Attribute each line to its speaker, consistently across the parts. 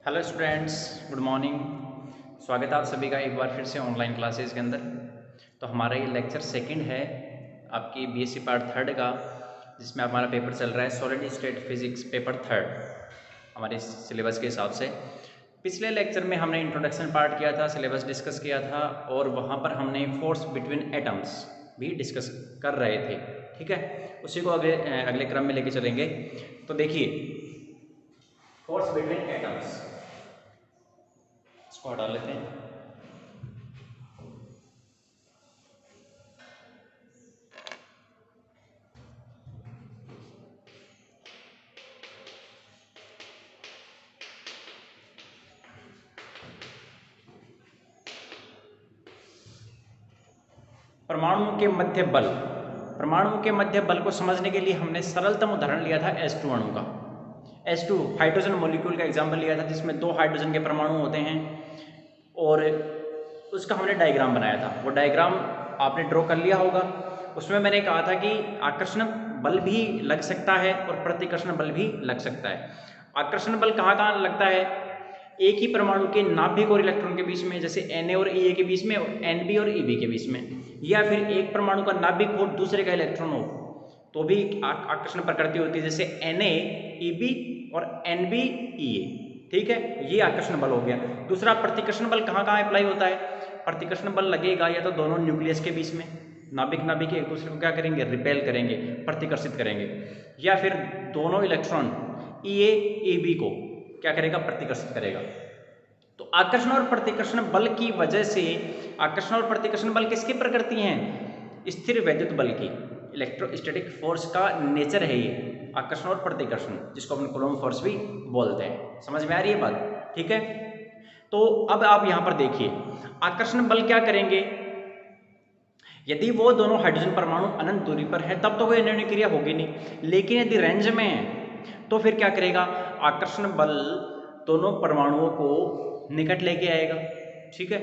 Speaker 1: Hello students, good morning. स्वागत है आप सभी का एक बार फिर से ऑनलाइन क्लासेस के अंदर। तो हमारा ये लेक्चर सेकंड है आपकी बीएससी पार्ट थर्ड का, जिसमें हमारा पेपर चल रहा है solid state physics paper third हमारे सिलेबस के हिसाब से। पिछले लेक्चर में हमने इंट्रोडक्शन पार्ट किया था, सिलेबस डिस्कस किया था और वहाँ पर हमने फोर्स बिटवीन एटम्स भी डिस्कस कर रहे थे। ठीक है, उसी को अगले क्रम में लेके चलेंगे। तो देखिए, फोर्स बिटवीन एटम्स इसको हटा लेते हैं। परमाणुओं के मध्य बल। परमाणुओं के मध्य बल को समझने के लिए हमने सरलतम उदाहरण लिया था H2 अणु का। H2 हाइड्रोजन मॉलिक्यूल का एग्जाम्पल लिया था, जिसमें 2 हाइड्रोजन के परमाणु होते हैं और उसका हमने डायग्राम बनाया था। वो डायग्राम आपने ड्रॉ कर लिया होगा। उसमें मैंने कहा था कि आकर्षण बल भी लग सकता है और प्रतिकर्षण बल भी लग सकता है। आकर्षण बल कहाँ कहाँ लगता है? एक ही परमाणु के नाभिक और इलेक्ट्रॉन के बीच में, जैसे Na और Ea के बीच में, Nb और Eb के बीच में, या फिर एक परमाणु का नाभिक हो दूसरे का इलेक्ट्रॉन हो तो भी आकर्षण प्रकृति होती है, जैसे Na Eb और Nb Ea। ठीक है, ये आकर्षण बल हो गया। दूसरा प्रतिकर्षण बल कहाँ कहाँ अप्लाई होता है? प्रतिकर्षण बल लगेगा या तो दोनों न्यूक्लियस के बीच में, नाभिक नाभिक एक दूसरे को क्या करेंगे, रिपेल करेंगे, प्रतिकर्षित करेंगे, या फिर दोनों इलेक्ट्रॉन Ea Ab को क्या करेगा, प्रतिकर्षित करेगा। तो आकर्षण और प्रतिकर्षण बल की वजह से, आकर्षण और प्रतिकर्षण बल किसकी प्रकृति हैं? स्थिर वैद्युत बल की। इलेक्ट्रोस्टैटिक फोर्स का नेचर है ये आकर्षण और प्रतिकर्षण, जिसको अपन कूलॉम फोर्स भी बोलते हैं। समझ में आ रही है बात? ठीक है, तो अब आप यहां पर देखिए, आकर्षण बल क्या करेंगे? यदि वो दोनों हाइड्रोजन परमाणु अनंत दूरी पर है तब तो कोई अन्योन्य क्रिया होगी नहीं, लेकिन यदि रेंज में है तो फिर क्या करेगा? आकर्षण बल दोनों परमाणुओं को निकट लेके आएगा। ठीक है,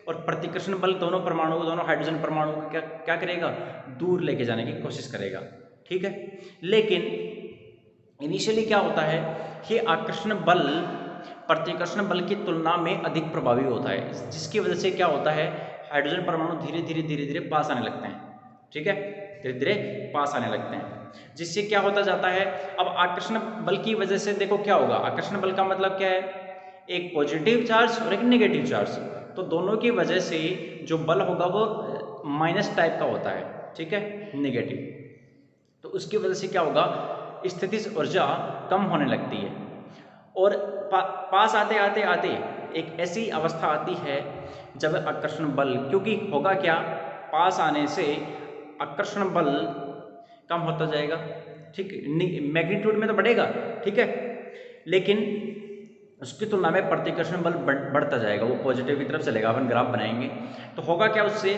Speaker 1: और प्रतिकर्षण बल दोनों परमाणु को, दोनों हाइड्रोजन परमाणु को क्या क्या करेगा? दूर लेके जाने की कोशिश करेगा। ठीक है, लेकिन इनिशियली क्या होता है कि आकर्षण बल प्रतिकर्षण बल की तुलना में अधिक प्रभावी होता है, जिसकी वजह से क्या होता है, हाइड्रोजन परमाणु धीरे धीरे धीरे धीरे पास आने लगते हैं। ठीक है, धीरे धीरे पास आने लगते हैं, जिससे क्या होता जाता है, अब आकर्षण बल की वजह से देखो क्या होगा। आकर्षण बल का मतलब क्या है? एक पॉजिटिव चार्ज और एक नेगेटिव चार्ज, तो दोनों की वजह से जो बल होगा वो माइनस टाइप का होता है। ठीक है, नेगेटिव। तो उसकी वजह से क्या होगा, स्थितिज ऊर्जा कम होने लगती है और पास आते आते आते एक ऐसी अवस्था आती है जब आकर्षण बल, क्योंकि होगा क्या, पास आने से आकर्षण बल कम होता जाएगा। ठीक, मैग्नीट्यूड में तो बढ़ेगा, ठीक है, लेकिन उसकी तुलना में प्रतिकर्षण बल बढ़ता जाएगा, वो पॉजिटिव की तरफ चलेगा। अपन ग्राफ बनाएंगे तो होगा क्या उससे,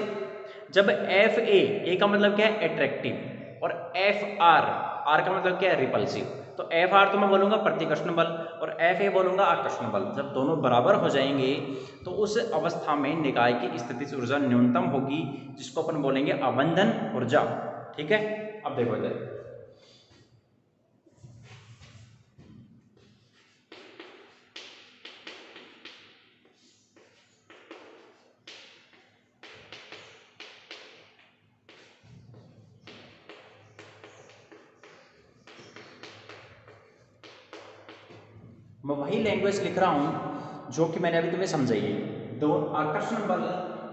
Speaker 1: जब एफ ए का मतलब क्या है, अट्रैक्टिव, और एफ आर का मतलब क्या है, रिपल्सिव। तो एफ आर तो मैं बोलूंगा प्रतिकर्षण बल और एफ ए बोलूंगा आकर्षण बल। जब दोनों बराबर हो जाएंगे तो उस अवस्था में निकाय की स्थितिज ऊर्जा न्यूनतम होगी, जिसको अपन बोलेंगे अबंधन ऊर्जा। ठीक है, अब देखो इधर, मैं वही लैंग्वेज लिख रहा हूं जो कि मैंने अभी तुम्हें समझाई है। दो आकर्षण बल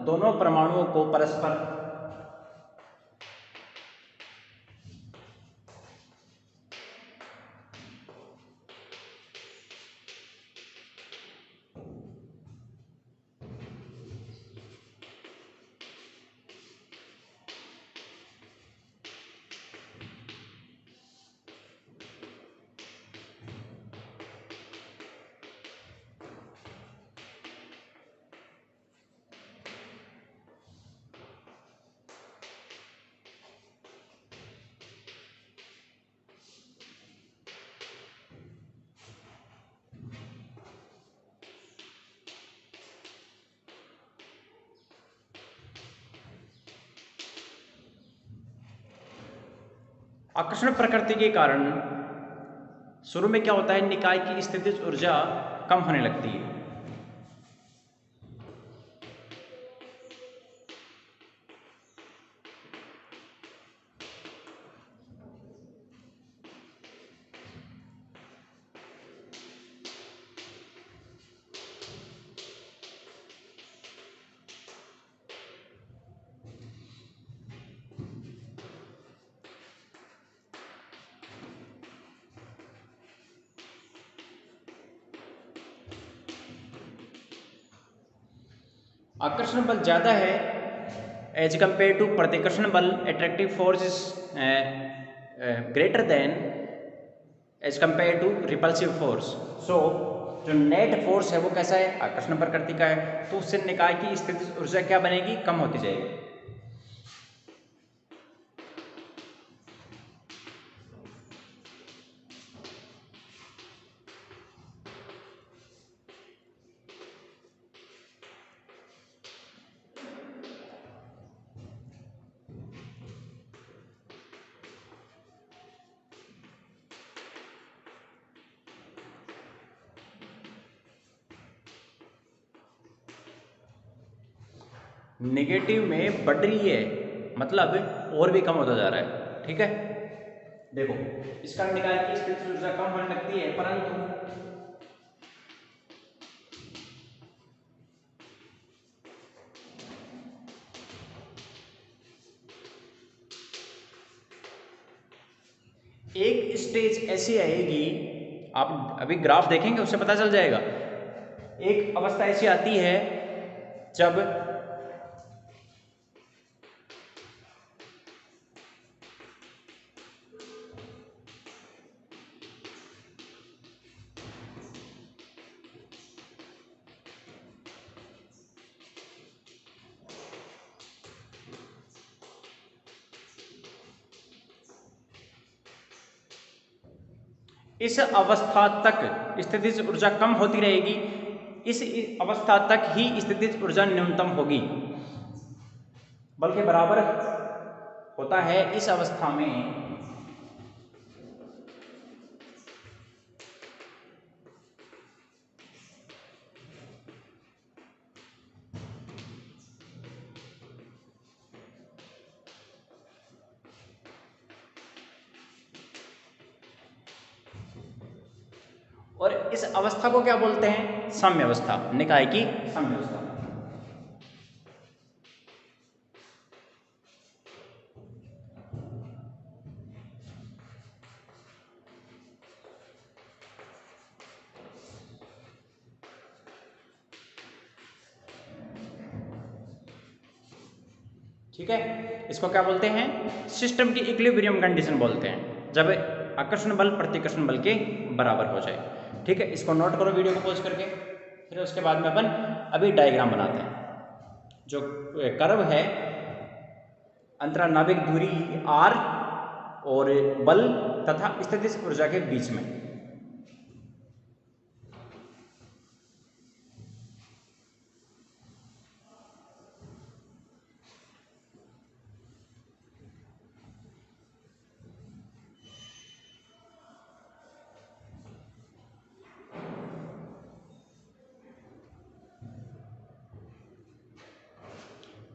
Speaker 1: दोनों परमाणुओं को परस्पर आकर्षण प्रकृति के कारण शुरू में क्या होता है, निकाय की स्थितिज ऊर्जा कम होने लगती है। आकर्षण बल ज़्यादा है एज कंपेयर टू प्रतिकर्षण बल, attractive force is greater than as compare to repulsive force. So जो नेट फोर्स है वो कैसा है, आकर्षण प्रकृति का है, तो उससे निकाय की स्थितिज ऊर्जा क्या बनेगी, कम होती जाएगी। नेगेटिव में बढ़ रही है, मतलब और भी कम होता जा रहा है। ठीक है, देखो इसका निकाय की स्थितिज ऊर्जा कम होने लगती है, परंतु एक स्टेज ऐसी आएगी, आप अभी ग्राफ देखेंगे उससे पता चल जाएगा। एक अवस्था ऐसी आती है जब इस अवस्था तक स्थितिज ऊर्जा कम होती रहेगी, इस अवस्था तक ही स्थितिज ऊर्जा न्यूनतम होगी, बल्कि बराबर होता है इस अवस्था में और इस अवस्था को क्या बोलते हैं, साम्य अवस्था, निकाय की साम्य अवस्था। ठीक है, इसको क्या बोलते हैं, सिस्टम की इक्विलिब्रियम कंडीशन बोलते हैं, जब आकर्षण बल प्रतिकर्षण बल के बराबर हो जाए। ठीक है, इसको नोट करो वीडियो को पॉज करके, फिर उसके बाद में अपन अभी डायग्राम बनाते हैं। जो कर्व है अंतरानाभिक दूरी r और बल तथा स्थितिज ऊर्जा के बीच में,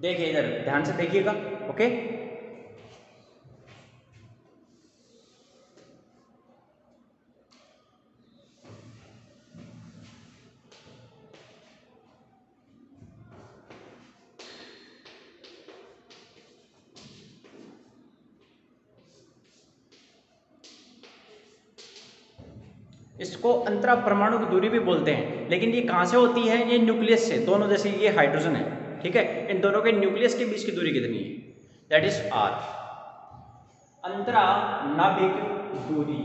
Speaker 1: देखिए इधर ध्यान से देखिएगा। ओके, इसको अंतरा परमाणु की दूरी भी बोलते हैं, लेकिन ये कहां से होती है, ये न्यूक्लियस से, दोनों जैसे ये हाइड्रोजन है। ठीक है, इन दोनों के न्यूक्लियस के बीच की दूरी कितनी है, दैट इज r, अंतरा नाभिक दूरी।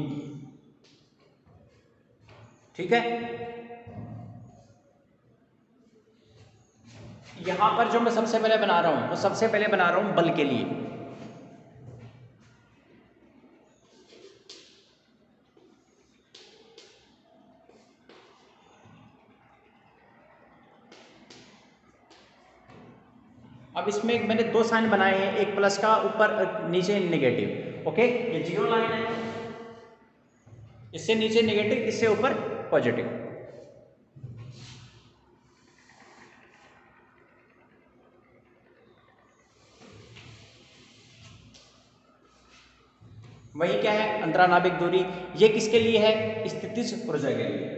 Speaker 1: ठीक है, यहां पर जो मैं सबसे पहले बना रहा हूं वो सबसे पहले बना रहा हूं बल के लिए। अब इसमें मैंने दो साइन बनाए हैं, एक प्लस का ऊपर नीचे नेगेटिव। ओके, ये जीरो लाइन है, इससे नीचे नेगेटिव, इससे ऊपर पॉजिटिव। वही क्या है, अंतरानाभिक दूरी। ये किसके लिए है, स्थितिज ऊर्जा के लिए।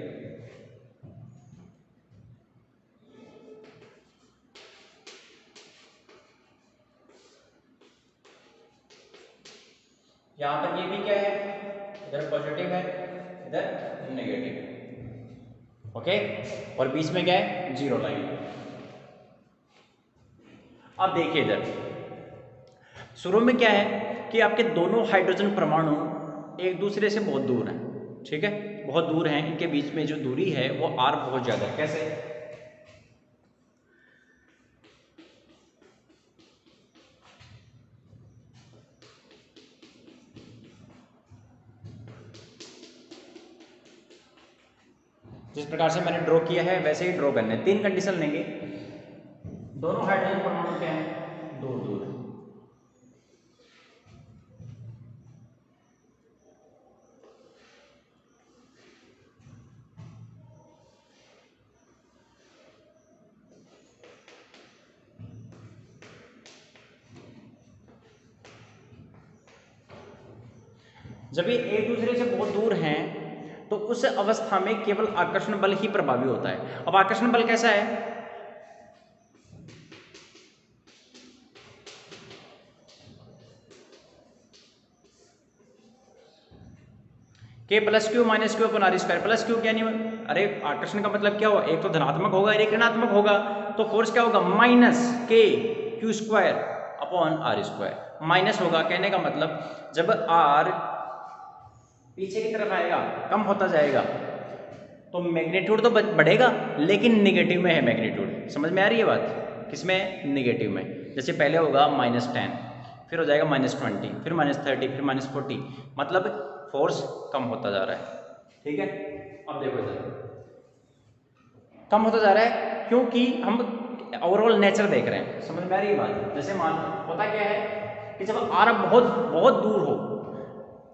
Speaker 1: यहां पर ये भी क्या है, इधर पॉजिटिव है, इधर नेगेटिव। ओके, और बीच में क्या है, जीरो लाइन। अब देखिए इधर शुरू में क्या है कि आपके दोनों हाइड्रोजन परमाणु एक दूसरे से बहुत दूर हैं, ठीक है, बहुत दूर हैं। इनके बीच में जो दूरी है वो r बहुत ज्यादा है। कैसे, जिस प्रकार से मैंने ड्रॉ किया है वैसे ही ड्रॉ करना है। तीन कंडीशन लेंगे, दोनों हाइड्रोजन परमाणु क्या है, दूर दूर है। जब ये एक दूसरे से बहुत दूर हैं तो उस अवस्था में केवल आकर्षण बल ही प्रभावी होता है। अब आकर्षण बल कैसा है, K plus Q minus Q upon R square. Plus Q क्या नहीं, अरे आकर्षण का मतलब क्या होगा, एक तो धनात्मक होगा एक ऋणात्मक होगा, तो फोर्स क्या होगा, minus K Q square upon R square. Minus होगा, कहने का मतलब जब आर पीछे की तरफ आएगा, कम होता जाएगा, तो मैग्नीट्यूड तो बढ़ेगा लेकिन निगेटिव में है मैग्नीट्यूड। समझ में आ रही है बात, किसमें, निगेटिव में। जैसे पहले होगा -10, फिर हो जाएगा -20, फिर -30, फिर -40, मतलब फोर्स कम होता जा रहा है। ठीक है, अब देखो इधर कम होता जा रहा है क्योंकि हम ओवरऑल नेचर देख रहे हैं। समझ में आ रही है बात। जैसे मान लो होता क्या है कि जब आर बहुत बहुत दूर हो,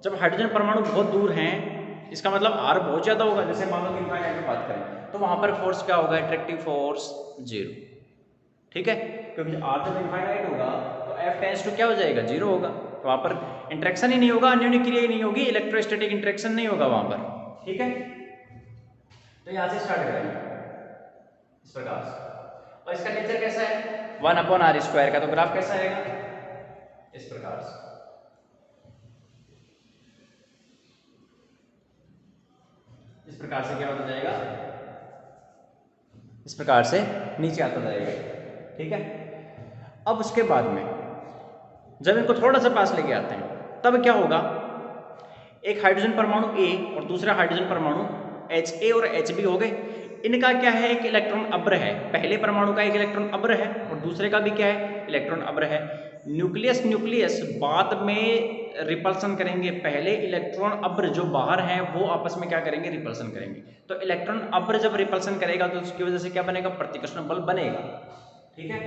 Speaker 1: जब हाइड्रोजन परमाणु बहुत दूर हैं, इसका मतलब आर बहुत ज़्यादा होगा। जैसे मान लो कि इनफाइनाइट की बात करें तो वहाँ पर फोर्स क्या होगा, अट्रैक्टिव फोर्स 0। ठीक है, क्योंकि आर जब इनफाइनाइट होगा तो एफ टेंस टू क्या हो जाएगा, 0 होगा। तो वहाँ पर इंटरेक्शन ही नहीं होगा, अन्योन्य क्रिया ही नहीं होगी, इलेक्ट्रोस्टैटिक इंटरेक्शन नहीं होगा वहाँ पर। ठीक है, तो यहाँ से स्टार्ट करेंगे इस प्रकार से। और इसका नेचर कैसा है, 1/r² का। तो ग्राफ कैसा आएगा, इस प्रकार से। इस प्रकार से क्या होता जाएगा, इस प्रकार से नीचे आता जाएगा। ठीक है, अब उसके बाद में जब इनको थोड़ा सा पास लेके आते हैं तब क्या होगा, एक हाइड्रोजन परमाणु ए और दूसरा हाइड्रोजन परमाणु Ha और Hb हो गए। इनका क्या है, एक इलेक्ट्रॉन अब्र है। पहले परमाणु का एक इलेक्ट्रॉन अब्र है और दूसरे का भी क्या है, इलेक्ट्रॉन अब्र है। न्यूक्लियस न्यूक्लियस बाद में रिपल्सन करेंगे, पहले इलेक्ट्रॉन अब्र जो बाहर हैं वो आपस में क्या करेंगे, रिपल्सन करेंगे। तो इलेक्ट्रॉन अब्र जब रिपल्सन करेगा तो उसकी वजह से क्या बनेगा, प्रतिकर्षण बल बनेगा। ठीक है,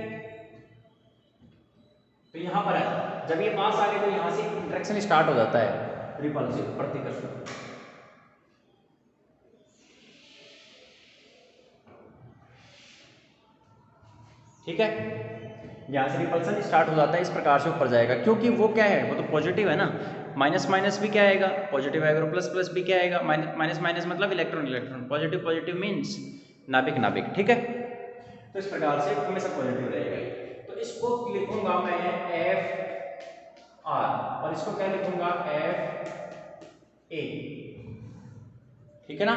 Speaker 1: तो यहां पर है जब ये पास आ गए तो यहां से इंटरेक्शन स्टार्ट हो जाता है, रिपल्सिव प्रतिकर्षण। ठीक है, यहाँ से रिपल्सन स्टार्ट हो जाता है, इस प्रकार से ऊपर जाएगा क्योंकि वो क्या है, वो तो पॉजिटिव है ना। माइनस माइनस भी क्या आएगा, पॉजिटिव आएगा, और प्लस प्लस भी क्या आएगा, माइनस माइनस मतलब electron electron, positive positive means नाभिक नाभिक। ठीक है, तो इस प्रकार से हमेशा पॉजिटिव रहेगा। तो इसको लिखूंगा मैं F R और इसको क्या लिखूंगा, F A। ठीक है ना,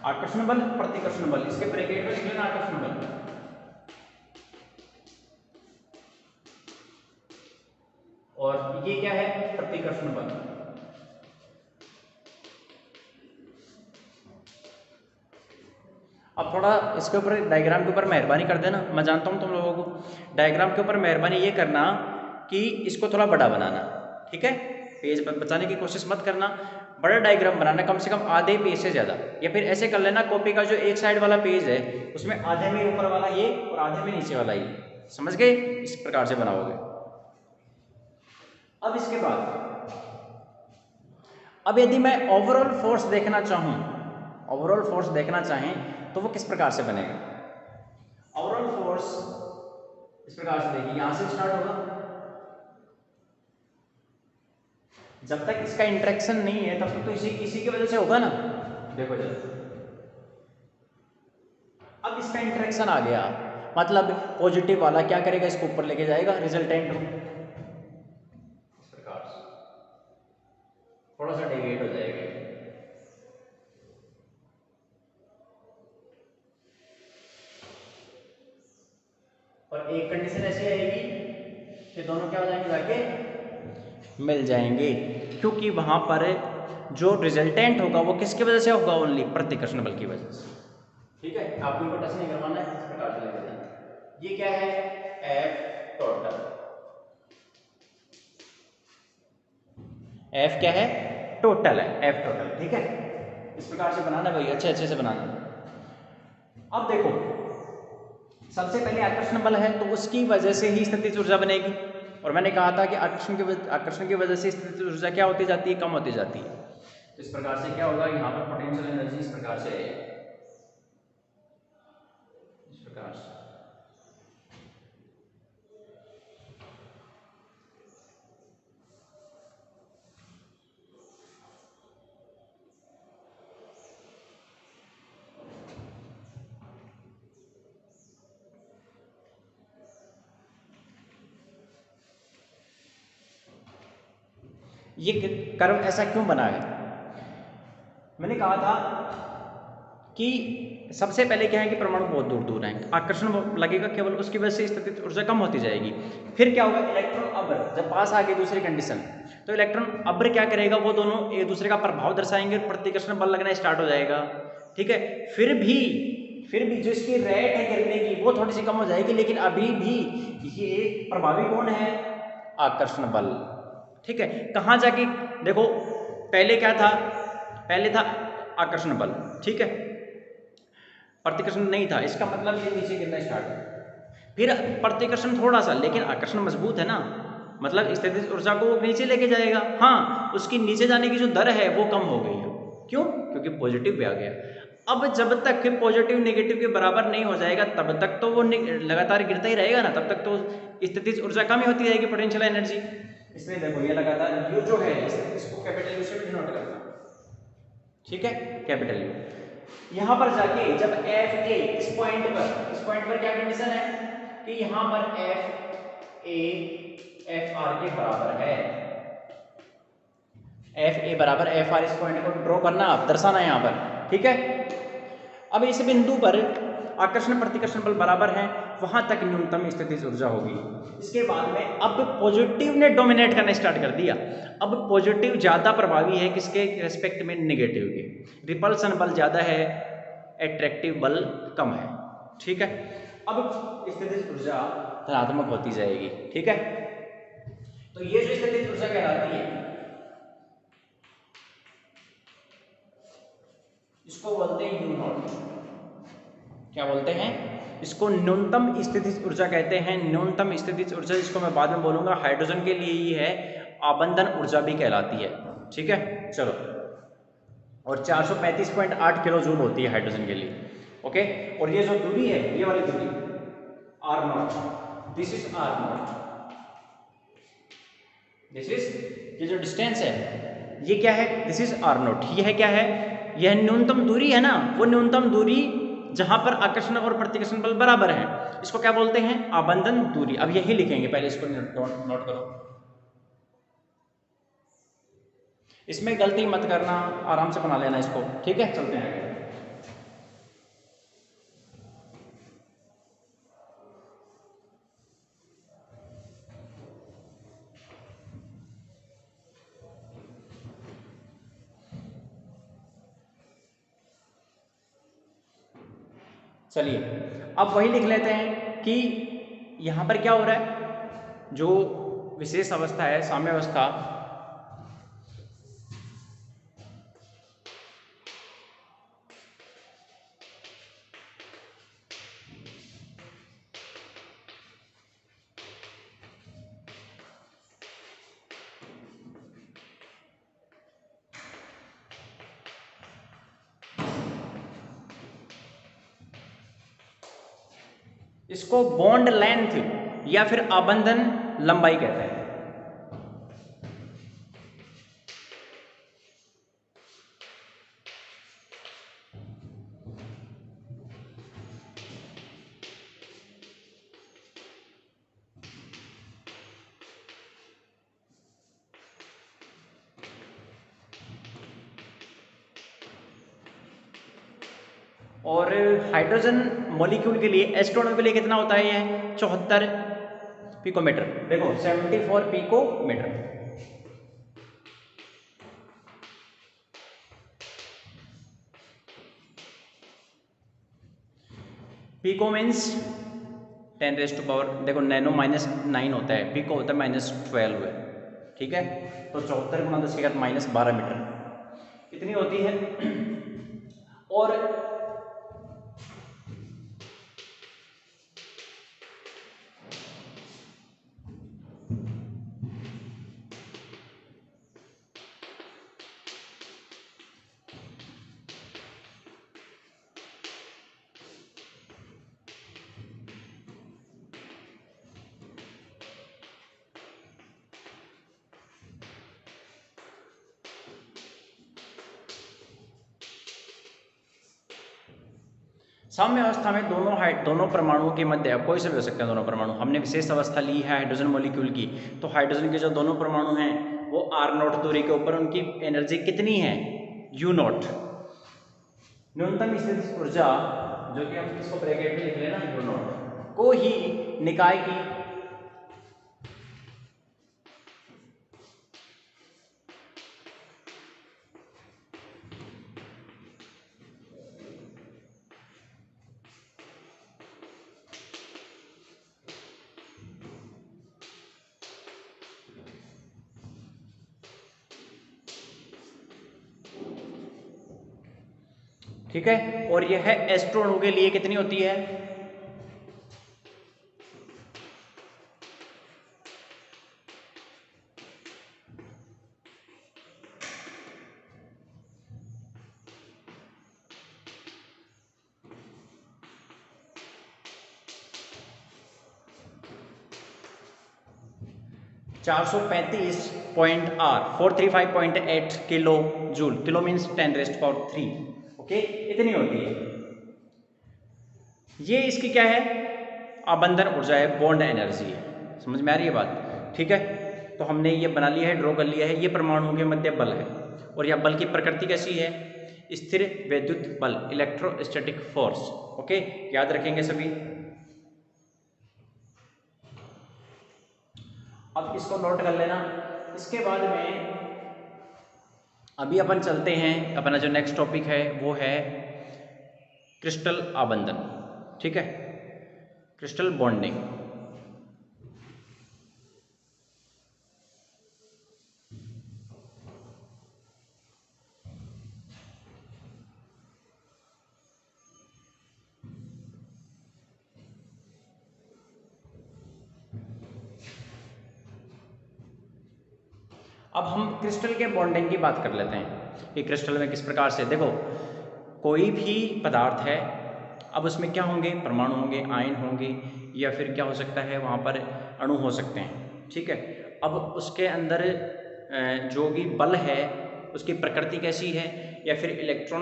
Speaker 1: आकर्षण बल प्रतिकर्षण बल, इसके ब्रैकेट में लिख लेना आकर्षण बल, और ये क्या है, प्रतिकर्षण बल। अब थोड़ा इसके ऊपर डायग्राम के ऊपर मेहरबानी कर देना, मैं जानता हूँ तुम लोगों को। डायग्राम के ऊपर मेहरबानी ये करना कि इसको थोड़ा बड़ा बनाना। ठीक है, पेज बचाने की कोशिश मत करना, बड़ा डायग्राम बनाना, कम से कम आधे पेज से ज़्यादा। या फिर ऐसे कर लेना, कॉपी का जो एक साइड वाला पेज है उसमें आधे में ऊपर वाला ये और आधे में नीचे वाला ये, समझ गए, इस प्रकार से बनाओगे। अब इसके बाद अब यदि मैं ओवरऑल फोर्स देखना चाहूं, ओवरऑल फोर्स देखना चाहें तो वो किस प्रकार से बनेगा। ओवरऑल फोर्स इस प्रकार से देखिए, यहां से स्टार्ट होगा, जब तक इसका इंटरेक्शन नहीं है तब तक तो इसी की वजह से होगा ना। देखो जरा, अब इसका इंटरेक्शन आ गया, मतलब पॉजिटिव वाला क्या करेगा, इसको ऊपर लेके जाएगा रिजल्टेंट को, इस प्रकार से थोड़ा सा डेविएट हो जाएगा। और एक कंडीशन ऐसी आएगी कि दोनों क्या हो जाएंगे, जाके मिल जाएंगे, क्योंकि वहां पर जो रिजल्टेंट होगा वो किसकी वजह से होगा, ओनली प्रतिकर्षण बल की वजह से। ठीक है, आपको इनको टच नहीं करवाना है, इस प्रकार से लेके जाना। ये क्या है, एफ टोटल। एफ क्या है, टोटल है, एफ टोटल। ठीक है, इस प्रकार से बनाना भाई, अच्छे से बनाना। अब देखो, सबसे पहले आकर्षण बल है तो उसकी वजह से ही स्थितिज ऊर्जा बनेगी, और मैंने कहा था कि आकर्षण की वजह से स्थितिज ऊर्जा क्या होती जाती है, कम होती जाती है। तो इस प्रकार से क्या होगा, यहाँ पर पोटेंशियल एनर्जी इस प्रकार से है, इस प्रकार से। ये कर्व ऐसा क्यों बना है, मैंने कहा था कि सबसे पहले क्या है कि परमाणु बहुत दूर दूर हैं, आकर्षण लगेगा केवल, उसकी वजह से स्थितिज ऊर्जा कम होती जाएगी। फिर क्या होगा, इलेक्ट्रॉन अब्र जब पास आ गई दूसरी कंडीशन, तो इलेक्ट्रॉन अब्र क्या करेगा, वो दोनों एक दूसरे का प्रभाव दर्शाएंगे और प्रतिकर्षण बल लगना स्टार्ट हो जाएगा। ठीक है, फिर भी जो इसकी रेट है गिरने की वो थोड़ी सी कम हो जाएगी, लेकिन अभी भी ये प्रभावी कौन है, आकर्षण बल। ठीक है, कहाँ जाके देखो, पहले क्या था, पहले था आकर्षण बल, ठीक है, प्रतिकर्षण नहीं था, इसका मतलब ये नीचे गिरना स्टार्ट है। फिर प्रतिकर्षण थोड़ा सा, लेकिन आकर्षण मजबूत है ना, मतलब स्थितिज ऊर्जा को नीचे लेके जाएगा। हाँ, उसकी नीचे जाने की जो दर है वो कम हो गई है, क्यों, क्योंकि पॉजिटिव भी आ गया। अब जब तक पॉजिटिव नेगेटिव के बराबर नहीं हो जाएगा तब तक तो वो लगातार गिरता ही रहेगा ना, तब तक तो स्थितिज ऊर्जा कम ही होती रहेगी, पोटेंशियल एनर्जी। इसलिए देखो ये लगातार यू जो है इसको कैपिटल यू से भी डिनोट करना, ठीक है, कैपिटल यू। यहां पर जाके जब एफ ए इस पॉइंट पर क्या कंडीशन है कि यहां पर एफ ए एफ आर के बराबर है, एफ ए बराबर एफ आर, इस पॉइंट को ड्रॉ करना, आप दर्शाना यहां पर। ठीक है, अब इस बिंदु पर आकर्षण प्रतिकर्षण बल बराबर है, वहां तक न्यूनतम स्थितिज ऊर्जा होगी। इसके बाद में अब पॉजिटिव ने डोमिनेट करना स्टार्ट कर दिया, अब पॉजिटिव ज्यादा प्रभावी है किसके रेस्पेक्ट में, नेगेटिव के। रिपल्सन बल ज्यादा है, एट्रैक्टिव बल कम है। ठीक है, अब स्थितिज ऊर्जा धनात्मक होती जाएगी। ठीक है, तो ये जो स्थितिज ऊर्जा कहलाती है इसको बोलते हैं यू नॉट। क्या बोलते हैं इसको, न्यूनतम स्थितिज ऊर्जा कहते हैं। न्यूनतम स्थितिज ऊर्जा, इसको मैं बाद में बोलूंगा, हाइड्रोजन के लिए ही है, आबंधन ऊर्जा भी कहलाती है। ठीक है, चलो, और 435.8 किलो जूल होती है हाइड्रोजन के लिए। ओके, और ये जो दूरी है, ये वाली दूरी R not, this is R not, this is, ये जो डिस्टेंस है ये क्या है, दिस इज आर नॉट। ये है क्या है, यह न्यूनतम दूरी है ना, वो न्यूनतम दूरी जहां पर आकर्षण और प्रतिकर्षण बल बराबर है, इसको क्या बोलते हैं, आबंधन दूरी। अब यही लिखेंगे, पहले इसको नोट करो, इसमें गलती मत करना, आराम से बना लेना इसको। ठीक है, चलते हैं आगे। चलिए, अब वही लिख लेते हैं कि यहां पर क्या हो रहा है, जो विशेष अवस्था है, साम्यावस्था, इसको बॉन्ड लेंथ या फिर आबंधन लंबाई कहते हैं। और हाइड्रोजन मॉलिक्यूल के लिए H2 अणु के लिए कितना होता है? यह 74 पिकोमीटर। देखो 74 पिकोमीटर। पिको मीन्स 10⁻⁴, देखो नैनो -9 होता है, पिको होता है -12 है, ठीक है। तो 74 गुणा 10⁻⁻12 मीटर इतनी होती है। और साम्य अवस्था में दोनों परमाणुओं के मध्य, कोई से भी हो सकते हैं दोनों परमाणु, हमने विशेष अवस्था ली है हाइड्रोजन मॉलिक्यूल की, तो हाइड्रोजन के जो दोनों परमाणु हैं वो r0 दूरी के ऊपर, उनकी एनर्जी कितनी है? u0। न्यूनतम स्थितिज ऊर्जा, जो कि हम इसको ब्रैकेट में लिख लेना u0, को ही निकाय की ठीक है। और यह H2 अणु के लिए कितनी होती है? (435.8 kilo joule, kilo means 10⁻³ okay, इतनी होती है। ये इसकी क्या है? आबंधन ऊर्जा है, बॉन्ड एनर्जी है। समझ में आ रही है बात? ठीक है, तो हमने ये बना लिया है, ड्रॉ कर लिया है। ये परमाणुओं के मध्य बल है, और यह बल की प्रकृति कैसी है? स्थिर वैद्युत बल, इलेक्ट्रोस्टैटिक फोर्स। ओके, याद रखेंगे सभी। अब इसको नोट कर लेना। इसके बाद में अभी अपन चलते हैं, अपना जो नेक्स्ट टॉपिक है वो है क्रिस्टल आबंधन, ठीक है, क्रिस्टल बॉन्डिंग। अब हम क्रिस्टल के बॉन्डिंग की बात कर लेते हैं कि क्रिस्टल में किस प्रकार से, देखो कोई भी पदार्थ है, अब उसमें क्या होंगे? परमाणु होंगे, आयन होंगे, या फिर क्या हो सकता है वहाँ पर अणु हो सकते हैं, ठीक है। अब उसके अंदर जो भी बल है उसकी प्रकृति कैसी है, या फिर इलेक्ट्रॉन,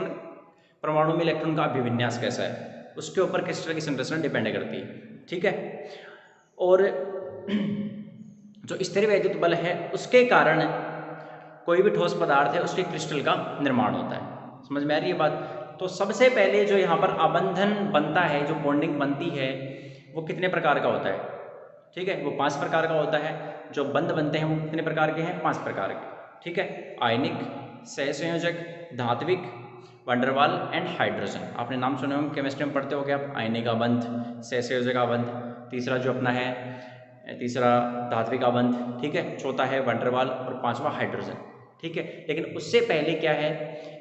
Speaker 1: परमाणु में इलेक्ट्रॉन का अभिविन्यास कैसा है, उसके ऊपर क्रिस्टल की संरचना डिपेंड करती है, ठीक है। और जो स्थिर वैद्युत बल है उसके कारण कोई भी ठोस पदार्थ है उसके क्रिस्टल का निर्माण होता है। समझ में आ रही है बात? तो सबसे पहले जो यहाँ पर आबंधन बनता है, जो बॉन्डिंग बनती है, वो कितने प्रकार का होता है? ठीक है, वो 5 प्रकार का होता है। जो बंध बनते हैं वो कितने प्रकार के हैं? 5 प्रकार के, ठीक है। आयनिक, सहसंयोजक, धात्विक, वंडरवाल एंड हाइड्रोजन। आपने नाम सुने होंगे, केमिस्ट्री में पढ़ते होंगे आप, आयनिक आबंध, सहसंयोजक आबंध, तीसरा जो अपना है, तीसरा धात्विक आबंध, ठीक है, चौथा है वंडरवाल, और 5वां हाइड्रोजन, ठीक है। लेकिन उससे पहले क्या है,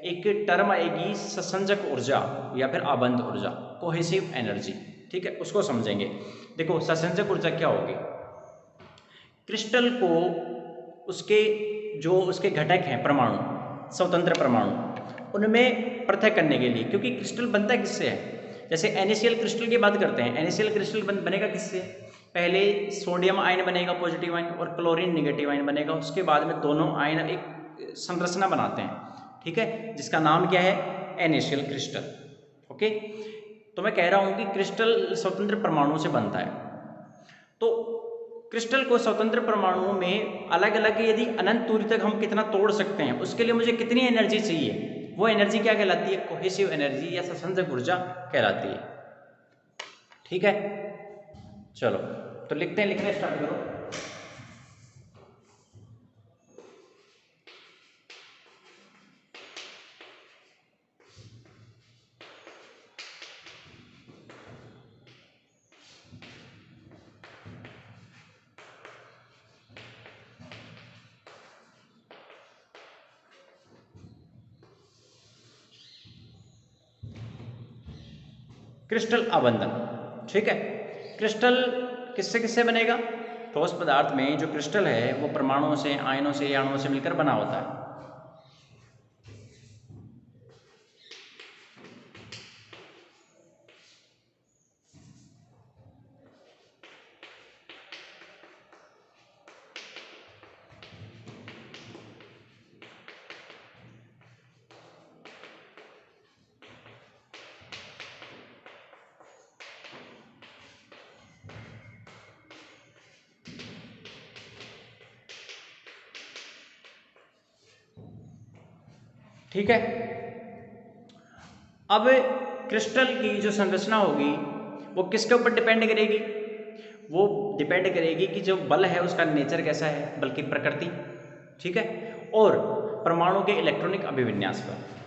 Speaker 1: एक टर्म आएगी ससंजक ऊर्जा या फिर आबंध ऊर्जा, कोहेसिव एनर्जी, ठीक है, उसको समझेंगे। देखो ससंजक ऊर्जा क्या होगी? क्रिस्टल को उसके घटक हैं परमाणु, स्वतंत्र परमाणु, उनमें पृथक करने के लिए, क्योंकि क्रिस्टल बनता किससे है? जैसे NaCl क्रिस्टल की बात करते हैं, NaCl क्रिस्टल बनेगा किससे? पहले सोडियम आयन बनेगा पॉजिटिव आयन, और क्लोरीन नेगेटिव आयन बनेगा। उसके बाद में दोनों आयन एक संरचना बनाते हैं, ठीक है, जिसका नाम क्या है? NaCl crystal. ओके, तो मैं कह रहा हूं कि क्रिस्टल स्वतंत्र परमाणुओं से बनता है। तो क्रिस्टल को स्वतंत्र परमाणुओं में अलग अलग, यदि अनंत दूरी तक हम कितना तोड़ सकते हैं, उसके लिए मुझे कितनी एनर्जी चाहिए? वो एनर्जी क्या कहलाती है? कोहेसिव एनर्जी या ससंजक ऊर्जा कहलाती है। ठीक है, चलो तो लिखते हैं, लिखने स्टार्ट करो। क्रिस्टल आबंधन। ठीक है, क्रिस्टल किससे किससे बनेगा? ठोस पदार्थ में जो क्रिस्टल है वो परमाणुओं से, आयनों से या अणुओं से मिलकर बना होता है। ठीक है, अब क्रिस्टल की जो संरचना होगी वो किसके ऊपर डिपेंड करेगी? वो डिपेंड करेगी कि जो बल है उसका नेचर कैसा है, बल की प्रकृति। ठीक है, और परमाणु के इलेक्ट्रॉनिक अभिविन्यास पर।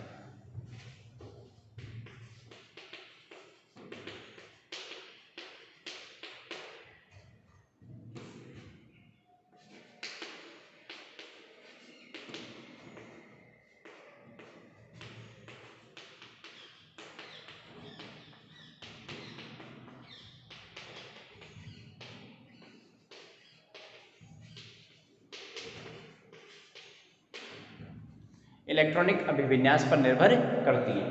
Speaker 1: इलेक्ट्रॉनिक अभिविन्यास पर निर्भर करती है।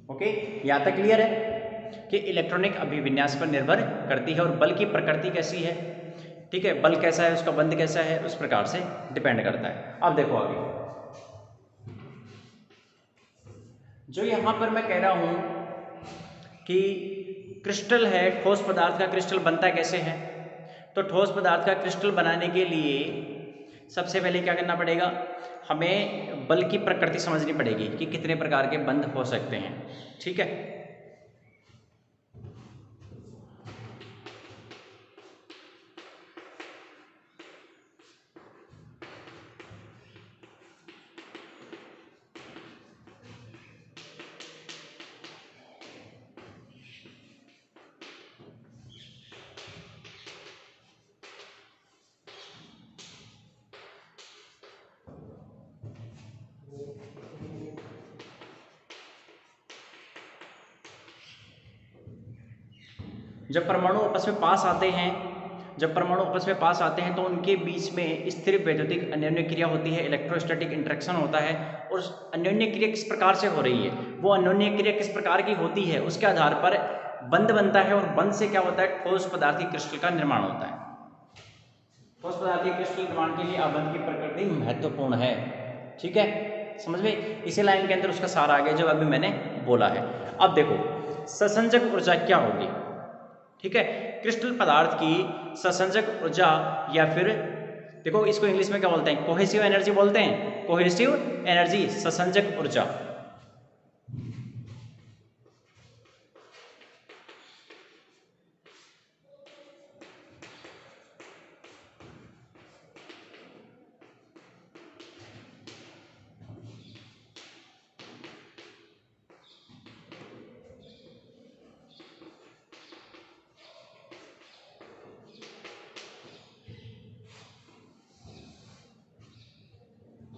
Speaker 1: ओके, यहां तक क्लियर है कि इलेक्ट्रॉनिक अभिविन्यास पर निर्भर करती है और बल की प्रकृति कैसी है। ठीक है, बल कैसा है, उसका बंध कैसा है, उस प्रकार से डिपेंड करता है। अब देखो आगे, जो यहां पर मैं कह रहा हूं कि क्रिस्टल है, ठोस पदार्थ का क्रिस्टल बनता कैसे है? तो ठोस पदार्थ का क्रिस्टल बनाने के लिए सबसे पहले क्या करना पड़ेगा? हमें बल की प्रकृति समझनी पड़ेगी कि कितने प्रकार के बंध हो सकते हैं। ठीक है, जब परमाणु आपस में पास आते हैं, जब परमाणु आपस में पास आते हैं तो उनके बीच में स्थिर वैद्युतिक अन्योन्य क्रिया होती है, इलेक्ट्रोस्टैटिक इंटरेक्शन होता है। और अन्योन्य क्रिया किस प्रकार से हो रही है, वो अन्योन्य क्रिया किस प्रकार की होती है, उसके आधार पर बंध बनता है। और बंध से क्या होता है? ठोस पदार्थ की क्रिस्टल का निर्माण होता है। ठोस पदार्थ के क्रिस्टल निर्माण के लिए अबंध की प्रकृति महत्वपूर्ण है। ठीक है, समझ में? इसी लाइन के अंदर उसका सार आ गया जो अभी मैंने बोला है। अब देखो ससंजक ऊर्जा क्या होगी। ठीक है, क्रिस्टल पदार्थ की ससंजक ऊर्जा, या फिर देखो इसको इंग्लिश में क्या बोलते हैं? कोहेसिव एनर्जी बोलते हैं। कोहेसिव एनर्जी, ससंजक ऊर्जा।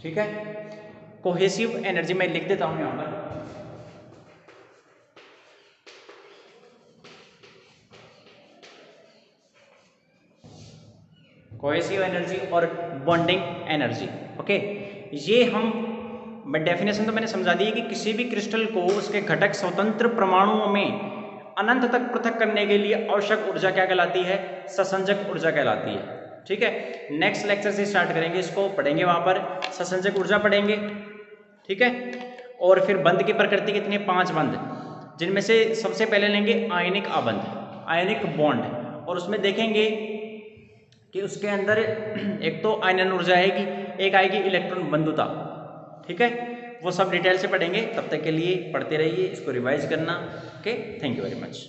Speaker 1: ठीक है, कोहेसिव एनर्जी मैं लिख देता हूं यहां पर। कोहेसिव एनर्जी और बॉन्डिंग एनर्जी। ओके, ये मैं डेफिनेशन तो मैंने समझा दी है कि किसी भी क्रिस्टल को उसके घटक स्वतंत्र परमाणुओं में अनंत तक पृथक करने के लिए आवश्यक ऊर्जा क्या कहलाती है? ससंजक ऊर्जा कहलाती है। ठीक है, नेक्स्ट लेक्चर से स्टार्ट करेंगे, इसको पढ़ेंगे, वहां पर ससंजक ऊर्जा पढ़ेंगे। ठीक है, और फिर बंध की प्रकृति कितनी है? 5 बंध। जिनमें से सबसे पहले लेंगे आयनिक आबंध, आयनिक बॉन्ड, और उसमें देखेंगे कि उसके अंदर एक तो आयनन ऊर्जा आएगी, एक आएगी इलेक्ट्रॉन बंधुता। ठीक है, वो सब डिटेल से पढ़ेंगे। तब तक के लिए पढ़ते रहिए, इसको रिवाइज करना। Okay, thank you very much.